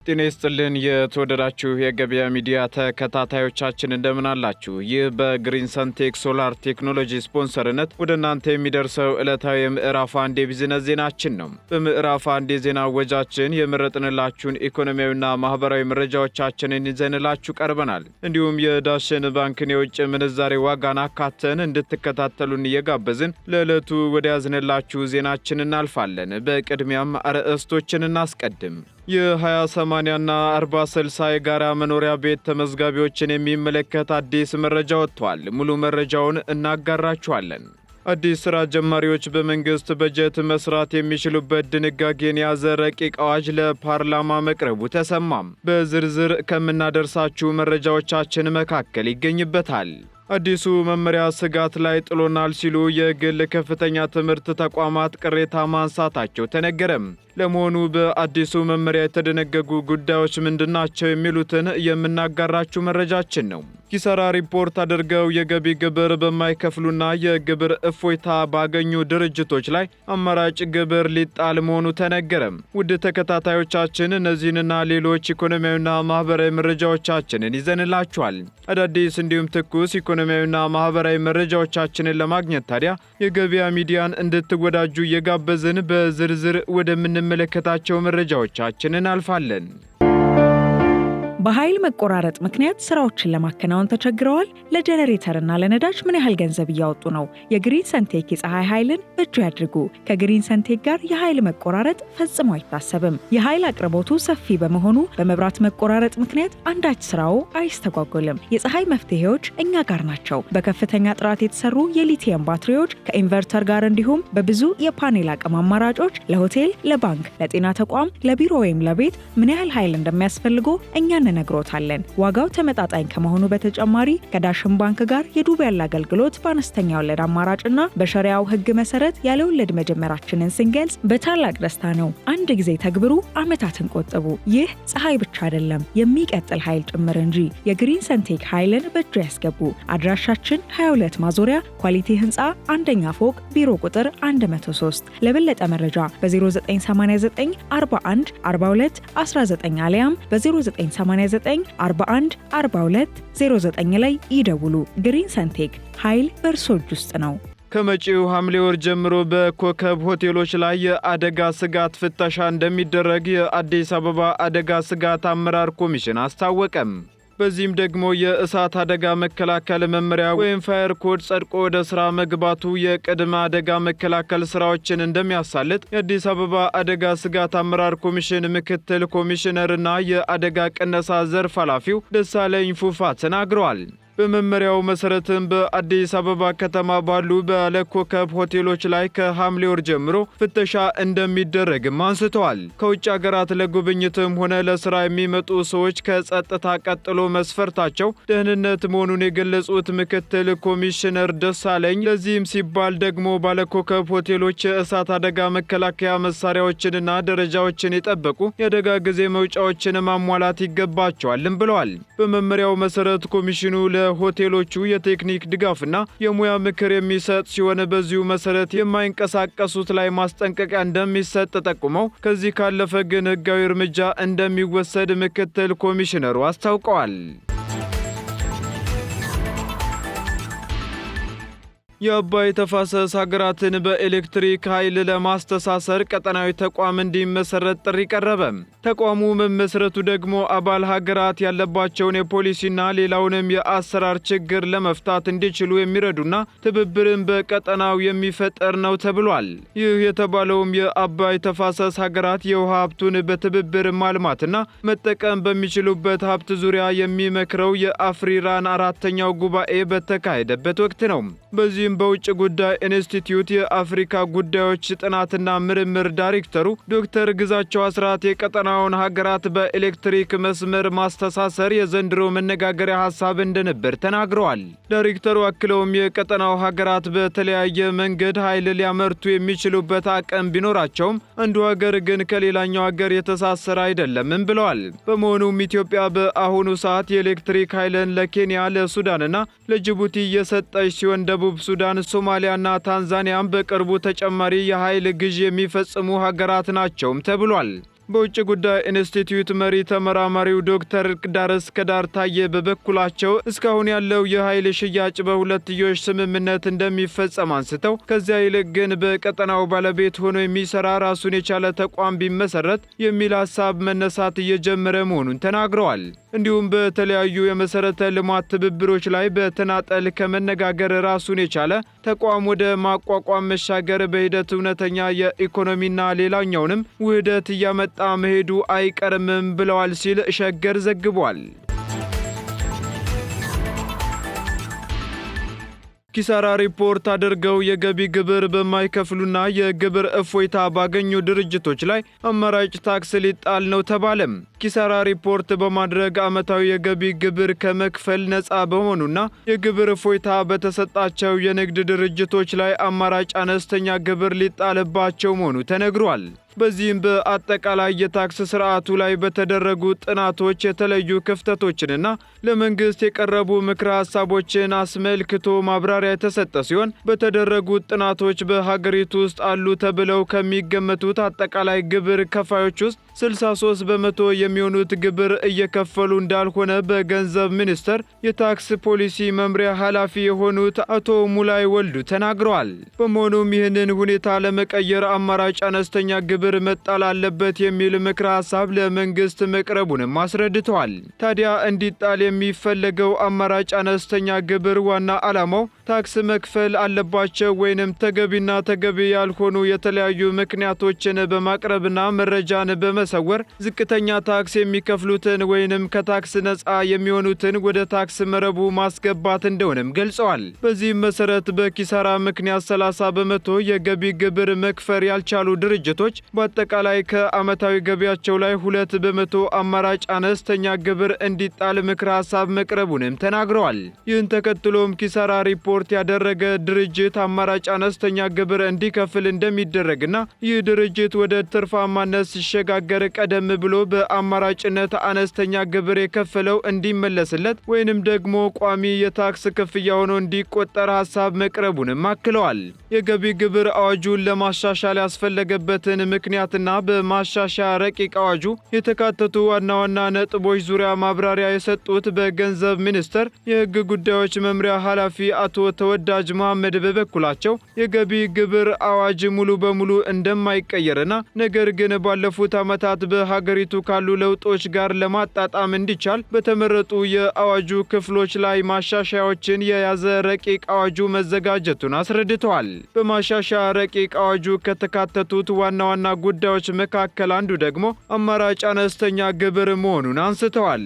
ጤና ይስጥልን የተወደዳችሁ የገበያ ሚዲያ ተከታታዮቻችን እንደምን አላችሁ? ይህ በግሪን ሰንቴክ ሶላር ቴክኖሎጂ ስፖንሰርነት ወደ እናንተ የሚደርሰው ዕለታዊ የምዕራፍ አንድ የቢዝነስ ዜናችን ነው። በምዕራፍ አንድ የዜና ወጃችን የመረጥንላችሁን ኢኮኖሚያዊና ማህበራዊ መረጃዎቻችንን ይዘንላችሁ ቀርበናል። እንዲሁም የዳሽን ባንክን የውጭ ምንዛሬ ዋጋን አካተን እንድትከታተሉን እየጋበዝን ለዕለቱ ወደ ያዝንላችሁ ዜናችን እናልፋለን። በቅድሚያም አርዕስቶችን እናስቀድም። የ20/80 እና 40/60 የጋራ መኖሪያ ቤት ተመዝጋቢዎችን የሚመለከት አዲስ መረጃ ወጥቷል። ሙሉ መረጃውን እናጋራችኋለን። አዲስ ስራ ጀማሪዎች በመንግስት በጀት መስራት የሚችሉበት ድንጋጌን የያዘ ረቂቅ አዋጅ ለፓርላማ መቅረቡ ተሰማም። በዝርዝር ከምናደርሳችሁ መረጃዎቻችን መካከል ይገኝበታል። አዲሱ መመሪያ ስጋት ላይ ጥሎናል ሲሉ የግል ከፍተኛ ትምህርት ተቋማት ቅሬታ ማንሳታቸው ተነገረም። ለመሆኑ በአዲሱ መመሪያ የተደነገጉ ጉዳዮች ምንድናቸው? የሚሉትን የምናጋራችሁ መረጃችን ነው። ኪሳራ ሪፖርት አድርገው የገቢ ግብር በማይከፍሉና የግብር እፎይታ ባገኙ ድርጅቶች ላይ አማራጭ ግብር ሊጣል መሆኑ ተነገረም። ውድ ተከታታዮቻችን እነዚህንና ሌሎች ኢኮኖሚያዊና ማህበራዊ መረጃዎቻችንን ይዘንላችኋል። አዳዲስ እንዲሁም ትኩስ ኢኮኖሚያዊና ማህበራዊ መረጃዎቻችንን ለማግኘት ታዲያ የገበያ ሚዲያን እንድትወዳጁ እየጋበዝን በዝርዝር ወደምንመለከታቸው መረጃዎቻችንን አልፋለን። በኃይል መቆራረጥ ምክንያት ስራዎችን ለማከናወን ተቸግረዋል? ለጀነሬተርና ለነዳጅ ምን ያህል ገንዘብ እያወጡ ነው? የግሪን ሰንቴክ የፀሐይ ኃይልን በእጁ ያድርጉ። ከግሪን ሰንቴክ ጋር የኃይል መቆራረጥ ፈጽሞ አይታሰብም። የኃይል አቅርቦቱ ሰፊ በመሆኑ በመብራት መቆራረጥ ምክንያት አንዳች ስራው አይስተጓጎልም። የፀሐይ መፍትሄዎች እኛ ጋር ናቸው። በከፍተኛ ጥራት የተሰሩ የሊቲየም ባትሪዎች ከኢንቨርተር ጋር እንዲሁም በብዙ የፓኔል አቅም አማራጮች ለሆቴል፣ ለባንክ፣ ለጤና ተቋም፣ ለቢሮ ወይም ለቤት ምን ያህል ኃይል እንደሚያስፈልጎ እኛ ነግሮታለን። ዋጋው ተመጣጣኝ ከመሆኑ በተጨማሪ ከዳሽን ባንክ ጋር የዱቤ ያለ አገልግሎት በአነስተኛ ወለድ አማራጭና በሸሪያው ሕግ መሰረት ያለ ወለድ መጀመራችንን ስንገልጽ በታላቅ ደስታ ነው። አንድ ጊዜ ተግብሩ፣ ዓመታትን ቆጥቡ። ይህ ፀሐይ ብቻ አይደለም፣ የሚቀጥል ኃይል ጭምር እንጂ። የግሪን ሰንቴክ ኃይልን በእጁ ያስገቡ። አድራሻችን 22 ማዞሪያ ኳሊቲ ህንፃ አንደኛ ፎቅ ቢሮ ቁጥር 103። ለበለጠ መረጃ በ0989 41 42 19 አሊያም በ0989 41 42 09 ላይ ይደውሉ። ግሪን ሰንቴክ ኃይል በእርሶ እጅ ውስጥ ነው። ከመጪው ሐምሌ ወር ጀምሮ በኮከብ ሆቴሎች ላይ የአደጋ ስጋት ፍተሻ እንደሚደረግ የአዲስ አበባ አደጋ ስጋት አመራር ኮሚሽን አስታወቀም። በዚህም ደግሞ የእሳት አደጋ መከላከል መመሪያ ወይም ፋየር ኮድ ጸድቆ ወደ ስራ መግባቱ የቅድመ አደጋ መከላከል ስራዎችን እንደሚያሳልጥ የአዲስ አበባ አደጋ ስጋት አመራር ኮሚሽን ምክትል ኮሚሽነርና የአደጋ ቅነሳ ዘርፍ ኃላፊው ደሳለኝ ፉፋ ተናግረዋል። በመመሪያው መሰረትም በአዲስ አበባ ከተማ ባሉ ባለኮከብ ሆቴሎች ላይ ከሐምሌ ወር ጀምሮ ፍተሻ እንደሚደረግም አንስተዋል። ከውጭ ሀገራት ለጉብኝትም ሆነ ለስራ የሚመጡ ሰዎች ከጸጥታ ቀጥሎ መስፈርታቸው ደህንነት መሆኑን የገለጹት ምክትል ኮሚሽነር ደሳለኝ ለዚህም ሲባል ደግሞ ባለኮከብ ሆቴሎች የእሳት አደጋ መከላከያ መሳሪያዎችንና ደረጃዎችን የጠበቁ የአደጋ ጊዜ መውጫዎችን ማሟላት ይገባቸዋልም ብለዋል። በመመሪያው መሰረት ኮሚሽኑ ሆቴሎቹ የቴክኒክ ድጋፍና የሙያ ምክር የሚሰጥ ሲሆን በዚሁ መሰረት የማይንቀሳቀሱት ላይ ማስጠንቀቂያ እንደሚሰጥ ጠቁመው ከዚህ ካለፈ ግን ሕጋዊ እርምጃ እንደሚወሰድ ምክትል ኮሚሽነሩ አስታውቀዋል። የአባይ ተፋሰስ ሀገራትን በኤሌክትሪክ ኃይል ለማስተሳሰር ቀጠናዊ ተቋም እንዲመሰረት ጥሪ ቀረበ። ተቋሙ መመስረቱ ደግሞ አባል ሀገራት ያለባቸውን የፖሊሲና ሌላውንም የአሰራር ችግር ለመፍታት እንዲችሉ የሚረዱና ትብብርን በቀጠናው የሚፈጠር ነው ተብሏል። ይህ የተባለውም የአባይ ተፋሰስ ሀገራት የውሃ ሀብቱን በትብብር ማልማትና መጠቀም በሚችሉበት ሀብት ዙሪያ የሚመክረው የአፍሪራን 4ኛው ጉባኤ በተካሄደበት ወቅት ነው። በዚህ በውጭ ጉዳይ ኢንስቲትዩት የአፍሪካ ጉዳዮች ጥናትና ምርምር ዳይሬክተሩ ዶክተር ግዛቸው አስራት የቀጠናውን ሀገራት በኤሌክትሪክ መስመር ማስተሳሰር የዘንድሮ መነጋገሪያ ሐሳብ እንደነበር ተናግረዋል። ዳይሬክተሩ አክለውም የቀጠናው ሀገራት በተለያየ መንገድ ኃይል ሊያመርቱ የሚችሉበት አቅም ቢኖራቸውም አንዱ ሀገር ግን ከሌላኛው ሀገር የተሳሰረ አይደለምም ብለዋል። በመሆኑም ኢትዮጵያ በአሁኑ ሰዓት የኤሌክትሪክ ኃይልን ለኬንያ፣ ለሱዳንና ለጅቡቲ እየሰጠች ሲሆን ደቡብ ሱዳን፣ ሶማሊያና ታንዛኒያም በቅርቡ ተጨማሪ የኃይል ግዥ የሚፈጽሙ ሀገራት ናቸውም ተብሏል። በውጭ ጉዳይ ኢንስቲትዩት መሪ ተመራማሪው ዶክተር ዳርስ ከዳር ታየ በበኩላቸው እስካሁን ያለው የኃይል ሽያጭ በሁለትዮሽ ስምምነት እንደሚፈጸም አንስተው ከዚያ ይልቅ ግን በቀጠናው ባለቤት ሆኖ የሚሰራ ራሱን የቻለ ተቋም ቢመሰረት የሚል ሀሳብ መነሳት እየጀመረ መሆኑን ተናግረዋል። እንዲሁም በተለያዩ የመሰረተ ልማት ትብብሮች ላይ በተናጠል ከመነጋገር ራሱን የቻለ ተቋም ወደ ማቋቋም መሻገር በሂደት እውነተኛ የኢኮኖሚና ሌላኛውንም ውህደት እያመጣ መሄዱ አይቀርምም ብለዋል ሲል ሸገር ዘግቧል። ኪሳራ ሪፖርት አድርገው የገቢ ግብር በማይከፍሉና የግብር እፎይታ ባገኙ ድርጅቶች ላይ አማራጭ ታክስ ሊጣል ነው ተባለም። ኪሳራ ሪፖርት በማድረግ ዓመታዊ የገቢ ግብር ከመክፈል ነፃ በሆኑና የግብር እፎይታ በተሰጣቸው የንግድ ድርጅቶች ላይ አማራጭ አነስተኛ ግብር ሊጣልባቸው መሆኑ ተነግሯል። በዚህም በአጠቃላይ የታክስ ስርዓቱ ላይ በተደረጉ ጥናቶች የተለዩ ክፍተቶችንና ለመንግስት የቀረቡ ምክረ ሀሳቦችን አስመልክቶ ማብራሪያ የተሰጠ ሲሆን በተደረጉት ጥናቶች በሀገሪቱ ውስጥ አሉ ተብለው ከሚገመቱት አጠቃላይ ግብር ከፋዮች ውስጥ 63 በመቶ የሚሆኑት ግብር እየከፈሉ እንዳልሆነ በገንዘብ ሚኒስቴር የታክስ ፖሊሲ መምሪያ ኃላፊ የሆኑት አቶ ሙላይ ወልዱ ተናግረዋል። በመሆኑም ይህንን ሁኔታ ለመቀየር አማራጭ አነስተኛ ግብር መጣል አለበት የሚል ምክረ ሀሳብ ለመንግስት መቅረቡንም አስረድተዋል። ታዲያ እንዲጣል የሚፈለገው አማራጭ አነስተኛ ግብር ዋና ዓላማው ታክስ መክፈል አለባቸው ወይንም ተገቢና ተገቢ ያልሆኑ የተለያዩ ምክንያቶችን በማቅረብና መረጃን በመሰወር ዝቅተኛ ታክስ የሚከፍሉትን ወይንም ከታክስ ነፃ የሚሆኑትን ወደ ታክስ መረቡ ማስገባት እንደሆነም ገልጸዋል። በዚህም መሰረት በኪሳራ ምክንያት 30 በመቶ የገቢ ግብር መክፈል ያልቻሉ ድርጅቶች በአጠቃላይ ከዓመታዊ ገቢያቸው ላይ 2 በመቶ አማራጭ አነስተኛ ግብር እንዲጣል ምክረ ሀሳብ መቅረቡንም ተናግረዋል። ይህን ተከትሎም ኪሳራ ሪፖርት ያደረገ ድርጅት አማራጭ አነስተኛ ግብር እንዲከፍል እንደሚደረግና ይህ ድርጅት ወደ ትርፋማነት ሲሸጋገር ቀደም ብሎ በአማራጭነት አነስተኛ ግብር የከፈለው እንዲመለስለት ወይንም ደግሞ ቋሚ የታክስ ክፍያ ሆኖ እንዲቆጠር ሀሳብ መቅረቡንም አክለዋል። የገቢ ግብር አዋጁን ለማሻሻል ያስፈለገበትን ምክንያትና በማሻሻያ ረቂቅ አዋጁ የተካተቱ ዋና ዋና ነጥቦች ዙሪያ ማብራሪያ የሰጡት በገንዘብ ሚኒስቴር የሕግ ጉዳዮች መምሪያ ኃላፊ አቶ ተወዳጅ መሐመድ በበኩላቸው የገቢ ግብር አዋጅ ሙሉ በሙሉ እንደማይቀየርና ነገር ግን ባለፉት ዓመታት በሀገሪቱ ካሉ ለውጦች ጋር ለማጣጣም እንዲቻል በተመረጡ የአዋጁ ክፍሎች ላይ ማሻሻያዎችን የያዘ ረቂቅ አዋጁ መዘጋጀቱን አስረድተዋል። በማሻሻያ ረቂቅ አዋጁ ከተካተቱት ዋና ዋና ጉዳዮች መካከል አንዱ ደግሞ አማራጭ አነስተኛ ግብር መሆኑን አንስተዋል።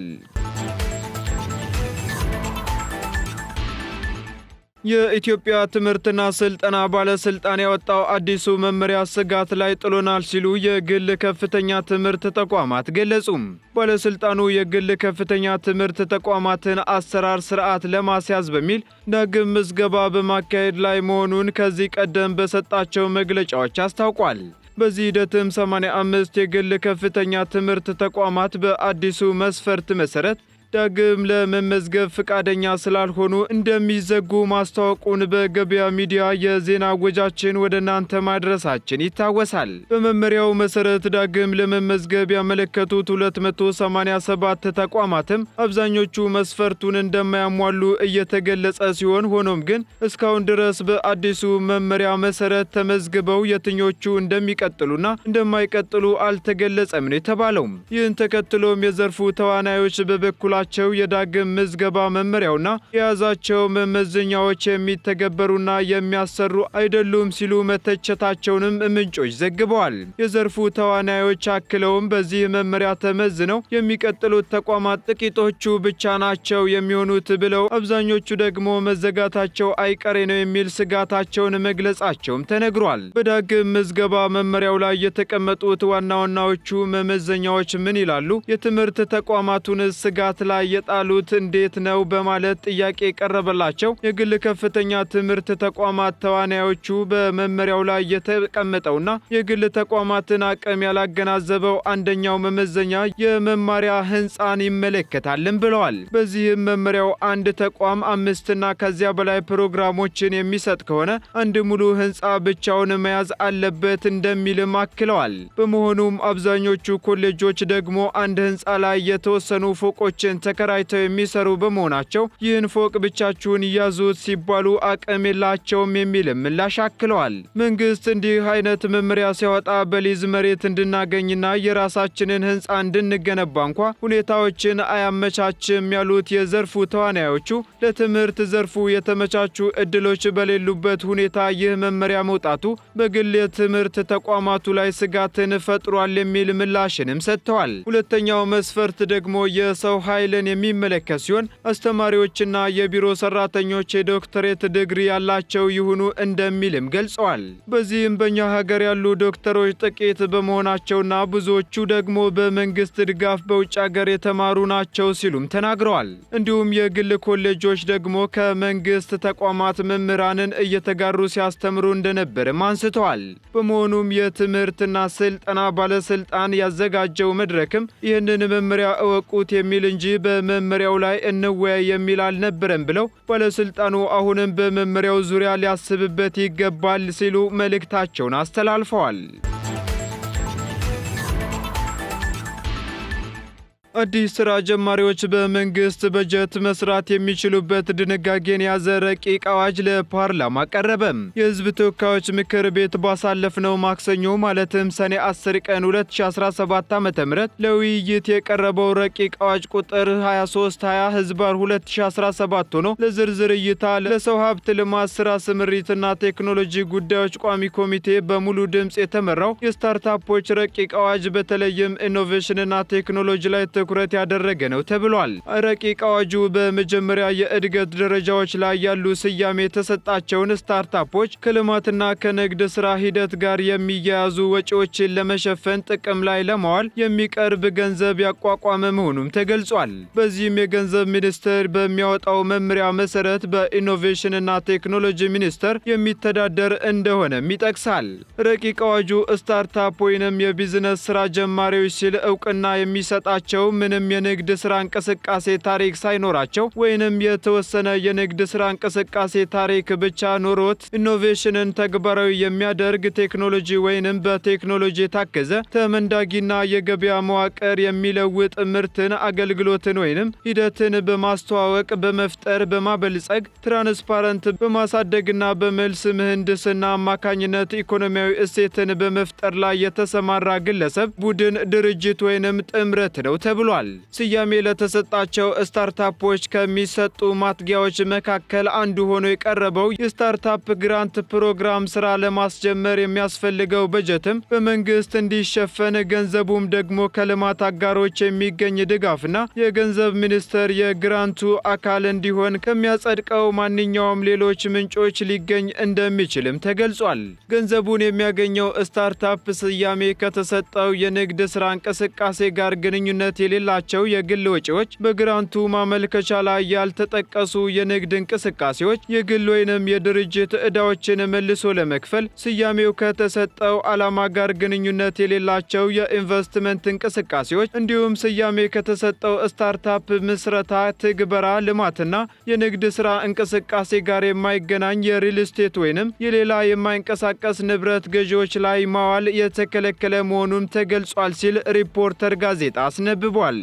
የኢትዮጵያ ትምህርትና ስልጠና ባለስልጣን ያወጣው አዲሱ መመሪያ ስጋት ላይ ጥሎናል ሲሉ የግል ከፍተኛ ትምህርት ተቋማት ገለጹም። ባለስልጣኑ የግል ከፍተኛ ትምህርት ተቋማትን አሰራር ስርዓት ለማስያዝ በሚል ዳግም ምዝገባ በማካሄድ ላይ መሆኑን ከዚህ ቀደም በሰጣቸው መግለጫዎች አስታውቋል። በዚህ ሂደትም 85 የግል ከፍተኛ ትምህርት ተቋማት በአዲሱ መስፈርት መሰረት ዳግም ለመመዝገብ ፈቃደኛ ስላልሆኑ እንደሚዘጉ ማስታወቁን በገበያ ሚዲያ የዜና ወጃችን ወደ እናንተ ማድረሳችን ይታወሳል። በመመሪያው መሰረት ዳግም ለመመዝገብ ያመለከቱት 287 ተቋማትም አብዛኞቹ መስፈርቱን እንደማያሟሉ እየተገለጸ ሲሆን ሆኖም ግን እስካሁን ድረስ በአዲሱ መመሪያ መሰረት ተመዝግበው የትኞቹ እንደሚቀጥሉና እንደማይቀጥሉ አልተገለጸም ነው የተባለው። ይህን ተከትሎም የዘርፉ ተዋናዮች በበኩላቸው የዳግም ምዝገባ መመሪያውና የያዛቸው መመዘኛዎች የሚተገበሩና የሚያሰሩ አይደሉም ሲሉ መተቸታቸውንም ምንጮች ዘግበዋል። የዘርፉ ተዋናዮች አክለውም በዚህ መመሪያ ተመዝነው የሚቀጥሉት ተቋማት ጥቂቶቹ ብቻ ናቸው የሚሆኑት ብለው አብዛኞቹ ደግሞ መዘጋታቸው አይቀሬ ነው የሚል ስጋታቸውን መግለጻቸውም ተነግሯል። በዳግም ምዝገባ መመሪያው ላይ የተቀመጡት ዋና ዋናዎቹ መመዘኛዎች ምን ይላሉ? የትምህርት ተቋማቱን ስጋት ላይ የጣሉት እንዴት ነው በማለት ጥያቄ ቀረበላቸው። የግል ከፍተኛ ትምህርት ተቋማት ተዋናዮቹ በመመሪያው ላይ የተቀመጠውና የግል ተቋማትን አቅም ያላገናዘበው አንደኛው መመዘኛ የመማሪያ ህንፃን ይመለከታልን ብለዋል። በዚህም መመሪያው አንድ ተቋም 5 እና ከዚያ በላይ ፕሮግራሞችን የሚሰጥ ከሆነ አንድ ሙሉ ህንፃ ብቻውን መያዝ አለበት እንደሚልም አክለዋል። በመሆኑም አብዛኞቹ ኮሌጆች ደግሞ አንድ ህንፃ ላይ የተወሰኑ ፎቆችን ተከራይተው የሚሰሩ በመሆናቸው ይህን ፎቅ ብቻችሁን ይያዙት ሲባሉ አቅም የላቸውም የሚልም ምላሽ አክለዋል። መንግስት እንዲህ አይነት መመሪያ ሲያወጣ በሊዝ መሬት እንድናገኝና የራሳችንን ህንፃ እንድንገነባ እንኳ ሁኔታዎችን አያመቻችም ያሉት የዘርፉ ተዋናዮቹ ለትምህርት ዘርፉ የተመቻቹ እድሎች በሌሉበት ሁኔታ ይህ መመሪያ መውጣቱ በግል የትምህርት ተቋማቱ ላይ ስጋትን ፈጥሯል የሚል ምላሽንም ሰጥተዋል። ሁለተኛው መስፈርት ደግሞ የሰው ኃይልን የሚመለከት ሲሆን አስተማሪዎችና የቢሮ ሰራተኞች የዶክተሬት ዲግሪ ያላቸው ይሁኑ እንደሚልም ገልጸዋል። በዚህም በእኛ ሀገር ያሉ ዶክተሮች ጥቂት በመሆናቸውና ብዙዎቹ ደግሞ በመንግስት ድጋፍ በውጭ ሀገር የተማሩ ናቸው ሲሉም ተናግረዋል። እንዲሁም የግል ኮሌጆች ደግሞ ከመንግስት ተቋማት መምህራንን እየተጋሩ ሲያስተምሩ እንደነበርም አንስተዋል። በመሆኑም የትምህርትና ስልጠና ባለስልጣን ያዘጋጀው መድረክም ይህንን መመሪያ እወቁት የሚል እንጂ በመመሪያው ላይ እንወያይ የሚል አልነበረም ብለው ባለስልጣኑ አሁንም በመመሪያው ዙሪያ ሊያስብበት ይገባል ሲሉ መልእክታቸውን አስተላልፈዋል። አዲስ ስራ ጀማሪዎች በመንግስት በጀት መስራት የሚችሉበት ድንጋጌን የያዘ ረቂቅ አዋጅ ለፓርላማ ቀረበ። የህዝብ ተወካዮች ምክር ቤት ባሳለፍነው ማክሰኞ ማለትም ሰኔ 10 ቀን 2017 ዓ.ም ለውይይት የቀረበው ረቂቅ አዋጅ ቁጥር 2320/2017 ሆኖ ለዝርዝር እይታ ለሰው ሀብት ልማት ስራ ስምሪትና ቴክኖሎጂ ጉዳዮች ቋሚ ኮሚቴ በሙሉ ድምፅ የተመራው የስታርታፖች ረቂቅ አዋጅ በተለይም ኢኖቬሽንና ቴክኖሎጂ ላይ ትኩረት ያደረገ ነው ተብሏል። ረቂቅ አዋጁ በመጀመሪያ የእድገት ደረጃዎች ላይ ያሉ ስያሜ የተሰጣቸውን ስታርታፖች ከልማትና ከንግድ ስራ ሂደት ጋር የሚያያዙ ወጪዎችን ለመሸፈን ጥቅም ላይ ለማዋል የሚቀርብ ገንዘብ ያቋቋመ መሆኑም ተገልጿል። በዚህም የገንዘብ ሚኒስቴር በሚያወጣው መመሪያ መሰረት በኢኖቬሽንና ቴክኖሎጂ ሚኒስቴር የሚተዳደር እንደሆነም ይጠቅሳል። ረቂቅ አዋጁ ስታርታፕ ወይንም የቢዝነስ ስራ ጀማሪዎች ሲል እውቅና የሚሰጣቸው ምንም የንግድ ስራ እንቅስቃሴ ታሪክ ሳይኖራቸው ወይንም የተወሰነ የንግድ ስራ እንቅስቃሴ ታሪክ ብቻ ኖሮት ኢኖቬሽንን ተግባራዊ የሚያደርግ ቴክኖሎጂ ወይንም በቴክኖሎጂ የታገዘ ተመንዳጊና የገበያ መዋቅር የሚለውጥ ምርትን፣ አገልግሎትን ወይንም ሂደትን በማስተዋወቅ በመፍጠር በማበልጸግ ትራንስፓረንት በማሳደግና በመልስ ምህንድስና አማካኝነት ኢኮኖሚያዊ እሴትን በመፍጠር ላይ የተሰማራ ግለሰብ፣ ቡድን፣ ድርጅት ወይንም ጥምረት ነው ተብሏል። ስያሜ ለተሰጣቸው ስታርታፖች ከሚሰጡ ማትጊያዎች መካከል አንዱ ሆኖ የቀረበው የስታርታፕ ግራንት ፕሮግራም ስራ ለማስጀመር የሚያስፈልገው በጀትም በመንግስት እንዲሸፈን ገንዘቡም ደግሞ ከልማት አጋሮች የሚገኝ ድጋፍና የገንዘብ ሚኒስቴር የግራንቱ አካል እንዲሆን ከሚያጸድቀው ማንኛውም ሌሎች ምንጮች ሊገኝ እንደሚችልም ተገልጿል። ገንዘቡን የሚያገኘው ስታርታፕ ስያሜ ከተሰጠው የንግድ ስራ እንቅስቃሴ ጋር ግንኙነት የሌላቸው የግል ወጪዎች፣ በግራንቱ ማመልከቻ ላይ ያልተጠቀሱ የንግድ እንቅስቃሴዎች፣ የግል ወይንም የድርጅት ዕዳዎችን መልሶ ለመክፈል ስያሜው ከተሰጠው ዓላማ ጋር ግንኙነት የሌላቸው የኢንቨስትመንት እንቅስቃሴዎች እንዲሁም ስያሜ ከተሰጠው ስታርታፕ ምስረታ፣ ትግበራ፣ ልማትና የንግድ ሥራ እንቅስቃሴ ጋር የማይገናኝ የሪል ስቴት ወይንም የሌላ የማይንቀሳቀስ ንብረት ገዢዎች ላይ ማዋል የተከለከለ መሆኑን ተገልጿል ሲል ሪፖርተር ጋዜጣ አስነብቧል።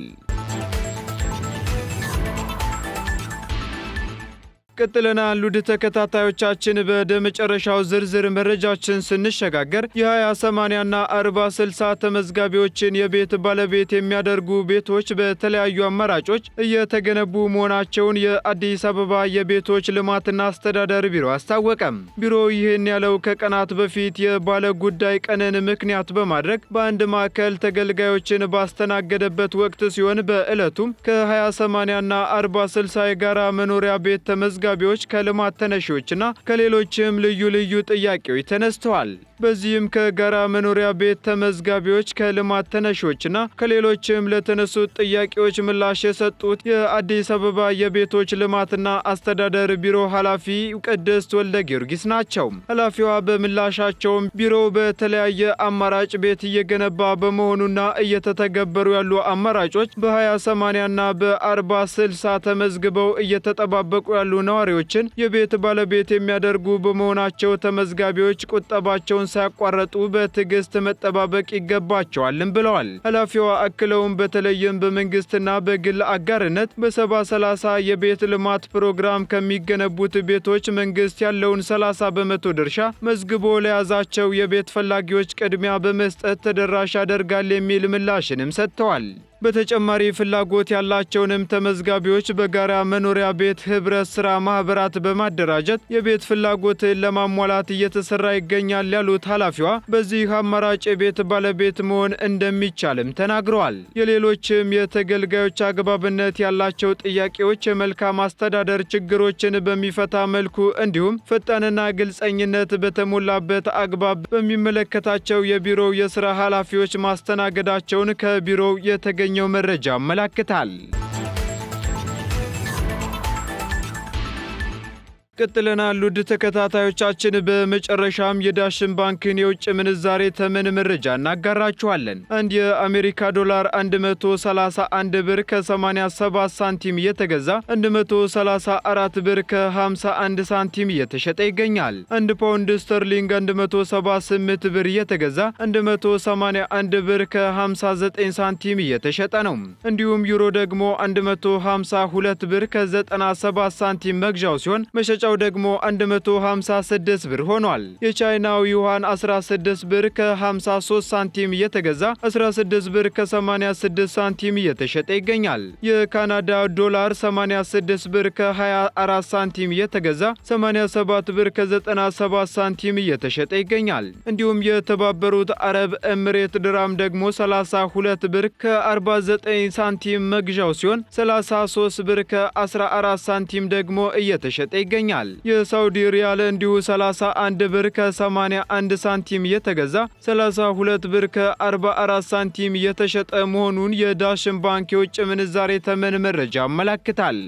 ቀጥለናል። ውድ ተከታታዮቻችን ወደ መጨረሻው ዝርዝር መረጃችን ስንሸጋገር የ20/80ና 40/60 ተመዝጋቢዎችን የቤት ባለቤት የሚያደርጉ ቤቶች በተለያዩ አማራጮች እየተገነቡ መሆናቸውን የአዲስ አበባ የቤቶች ልማትና አስተዳደር ቢሮ አስታወቀም። ቢሮው ይህን ያለው ከቀናት በፊት የባለ ጉዳይ ቀንን ምክንያት በማድረግ በአንድ ማዕከል ተገልጋዮችን ባስተናገደበት ወቅት ሲሆን በዕለቱም ከ20/80ና 40/60 የጋራ መኖሪያ ቤት ተመዝጋቢዎች ከልማት ተነሺዎችና ከሌሎችም ልዩ ልዩ ጥያቄዎች ተነስተዋል። በዚህም ከጋራ መኖሪያ ቤት ተመዝጋቢዎች ከልማት ተነሾችና ከሌሎችም ለተነሱት ጥያቄዎች ምላሽ የሰጡት የአዲስ አበባ የቤቶች ልማትና አስተዳደር ቢሮ ኃላፊ ቅድስት ወልደ ጊዮርጊስ ናቸው። ኃላፊዋ በምላሻቸውም ቢሮው በተለያየ አማራጭ ቤት እየገነባ በመሆኑና እየተተገበሩ ያሉ አማራጮች በ20/80ና በ40/60 ተመዝግበው እየተጠባበቁ ያሉ ነዋሪዎችን የቤት ባለቤት የሚያደርጉ በመሆናቸው ተመዝጋቢዎች ቁጠባቸውን ሳያቋርጡ በትዕግስት መጠባበቅ ይገባቸዋልም ብለዋል። ኃላፊዋ አክለውም በተለይም በመንግስትና በግል አጋርነት በ70/30 የቤት ልማት ፕሮግራም ከሚገነቡት ቤቶች መንግስት ያለውን 30% ድርሻ መዝግቦ ለያዛቸው የቤት ፈላጊዎች ቅድሚያ በመስጠት ተደራሽ ያደርጋል የሚል ምላሽንም ሰጥተዋል። በተጨማሪ ፍላጎት ያላቸውንም ተመዝጋቢዎች በጋራ መኖሪያ ቤት ህብረት ስራ ማህበራት በማደራጀት የቤት ፍላጎትን ለማሟላት እየተሰራ ይገኛል ያሉት ኃላፊዋ በዚህ አማራጭ የቤት ባለቤት መሆን እንደሚቻልም ተናግረዋል። የሌሎችም የተገልጋዮች አግባብነት ያላቸው ጥያቄዎች የመልካም አስተዳደር ችግሮችን በሚፈታ መልኩ እንዲሁም ፈጣንና ግልጸኝነት በተሞላበት አግባብ በሚመለከታቸው የቢሮው የስራ ኃላፊዎች ማስተናገዳቸውን ከቢሮው የተገኘ መረጃ ያመለክታል። ቀጥለናል ውድ ተከታታዮቻችን። በመጨረሻም የዳሽን ባንክን የውጭ ምንዛሬ ተመን መረጃ እናጋራችኋለን። አንድ የአሜሪካ ዶላር 131 ብር ከ87 ሳንቲም እየተገዛ 134 ብር ከ51 ሳንቲም እየተሸጠ ይገኛል። 1 ፓውንድ ስተርሊንግ 178 ብር እየተገዛ 181 ብር ከ59 ሳንቲም እየተሸጠ ነው። እንዲሁም ዩሮ ደግሞ 152 ብር ከ97 ሳንቲም መግዣው ሲሆን መሸጫው ደግሞ 156 ብር ሆኗል። የቻይናው ዩዋን 16 ብር ከ53 ሳንቲም እየተገዛ 16 ብር ከ86 ሳንቲም እየተሸጠ ይገኛል። የካናዳ ዶላር 86 ብር ከ24 ሳንቲም እየተገዛ 87 ብር ከ97 ሳንቲም እየተሸጠ ይገኛል። እንዲሁም የተባበሩት አረብ ኤምሬት ድራም ደግሞ 32 ብር ከ49 ሳንቲም መግዣው ሲሆን 33 ብር ከ14 ሳንቲም ደግሞ እየተሸጠ ይገኛል። የሳውዲ ሪያል እንዲሁ 31 ብር ከ81 ሳንቲም እየተገዛ 32 ብር ከ44 ሳንቲም እየተሸጠ መሆኑን የዳሽን ባንክ የውጭ ምንዛሬ ተመን መረጃ ያመለክታል።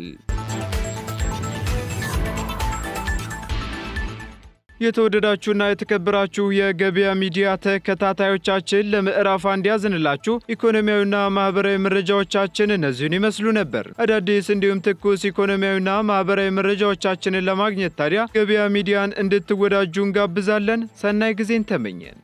የተወደዳችሁና የተከበራችሁ የገበያ ሚዲያ ተከታታዮቻችን ለምዕራፍ አንድ ያዝንላችሁ ኢኮኖሚያዊና ማህበራዊ መረጃዎቻችን እነዚህን ይመስሉ ነበር። አዳዲስ እንዲሁም ትኩስ ኢኮኖሚያዊና ማህበራዊ መረጃዎቻችንን ለማግኘት ታዲያ ገበያ ሚዲያን እንድትወዳጁ እንጋብዛለን። ሰናይ ጊዜን ተመኘን።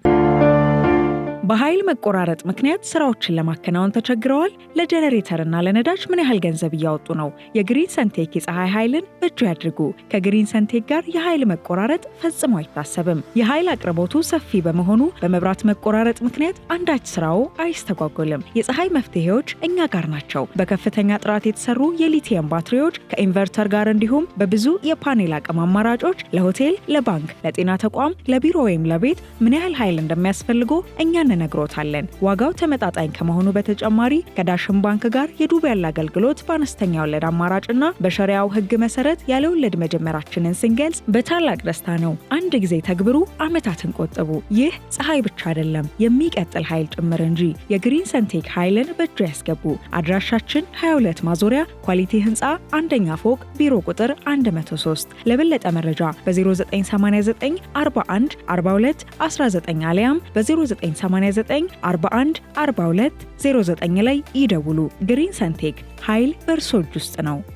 በኃይል መቆራረጥ ምክንያት ስራዎችን ለማከናወን ተቸግረዋል? ለጄኔሬተርና ለነዳጅ ምን ያህል ገንዘብ እያወጡ ነው? የግሪን ሰንቴክ የፀሐይ ኃይልን በእጁ ያድርጉ። ከግሪን ሰንቴክ ጋር የኃይል መቆራረጥ ፈጽሞ አይታሰብም። የኃይል አቅርቦቱ ሰፊ በመሆኑ በመብራት መቆራረጥ ምክንያት አንዳች ስራው አይስተጓጎልም። የፀሐይ መፍትሄዎች እኛ ጋር ናቸው። በከፍተኛ ጥራት የተሰሩ የሊቲየም ባትሪዎች ከኢንቨርተር ጋር እንዲሁም በብዙ የፓኔል አቅም አማራጮች ለሆቴል፣ ለባንክ፣ ለጤና ተቋም፣ ለቢሮ ወይም ለቤት ምን ያህል ኃይል እንደሚያስፈልጎ እኛ ነግሮታለን። ዋጋው ተመጣጣኝ ከመሆኑ በተጨማሪ ከዳሽን ባንክ ጋር የዱቤ ያለ አገልግሎት በአነስተኛ ወለድ አማራጭና በሸሪያው ሕግ መሰረት ያለ ወለድ መጀመራችንን ስንገልጽ በታላቅ ደስታ ነው። አንድ ጊዜ ተግብሩ፣ ዓመታትን ቆጥቡ። ይህ ፀሐይ ብቻ አይደለም፣ የሚቀጥል ኃይል ጭምር እንጂ። የግሪን ሰንቴክ ኃይልን በእጁ ያስገቡ። አድራሻችን 22 ማዞሪያ ኳሊቲ ህንፃ አንደኛ ፎቅ ቢሮ ቁጥር 103። ለበለጠ መረጃ በ0989 41 42 19 አሊያም በ0989 41 42 09 ላይ ይደውሉ። ግሪን ሰንቴክ ኃይል በእርሶ እጅ ውስጥ ነው።